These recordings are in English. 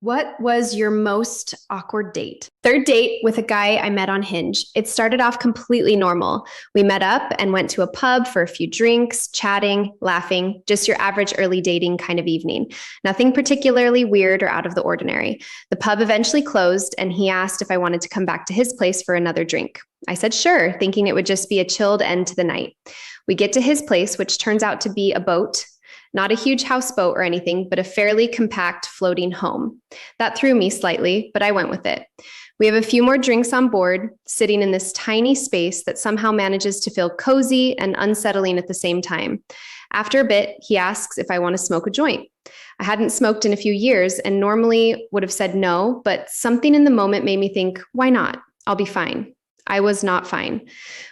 What was your most awkward date? Third date with a guy I met on Hinge. It started off completely normal. We met up and went to a pub for a few drinks, chatting, laughing, just your average early dating kind of evening. Nothing particularly weird or out of the ordinary. The pub eventually closed, and he asked if I wanted to come back to his place for another drink. I said sure, thinking it would just be a chilled end to the night. We get to his place, which turns out to be a boat. Not a huge houseboat or anything, but a fairly compact floating home. That threw me slightly, but I went with it. We have a few more drinks on board, sitting in this tiny space that somehow manages to feel cozy and unsettling at the same time. After a bit, he asks if I want to smoke a joint. I hadn't smoked in a few years and normally would have said no, but something in the moment made me think, why not? I'll be fine. I was not fine.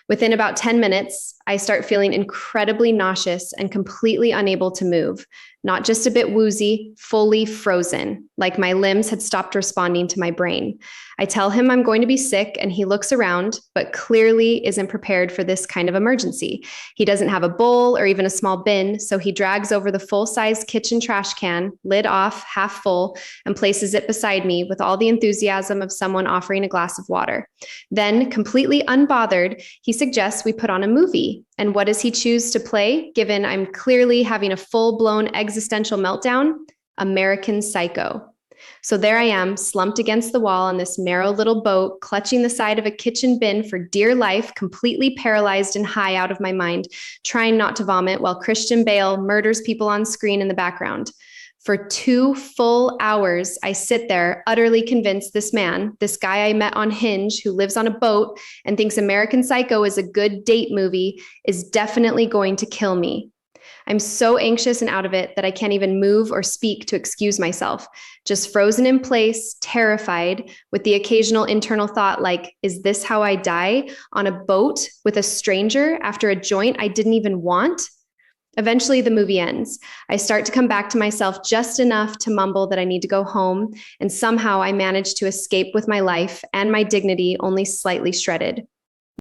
Within about 10 minutes, I start feeling incredibly nauseous and completely unable to move, not just a bit woozy, fully frozen, like my limbs had stopped responding to my brain. I tell him I'm going to be sick, and he looks around, but clearly isn't prepared for this kind of emergency. He doesn't have a bowl or even a small bin, so he drags over the full-size kitchen trash can, lid off, half full, and places it beside me with all the enthusiasm of someone offering a glass of water. Then, completely unbothered, he suggests we put on a movie. And what does he choose to play, given I'm clearly having a full-blown existential meltdown? American Psycho. So there I am, slumped against the wall on this narrow little boat, clutching the side of a kitchen bin for dear life, completely paralyzed and high out of my mind, trying not to vomit while Christian Bale murders people on screen in the background. For 2 full hours, I sit there utterly convinced this man, this guy I met on Hinge who lives on a boat and thinks American Psycho is a good date movie, is definitely going to kill me. I'm so anxious and out of it that I can't even move or speak to excuse myself, just frozen in place, terrified, with the occasional internal thought like, is this how I die? On a boat with a stranger after a joint I didn't even want? Eventually, the movie ends. I start to come back to myself just enough to mumble that I need to go home, and somehow I manage to escape with my life and my dignity only slightly shredded.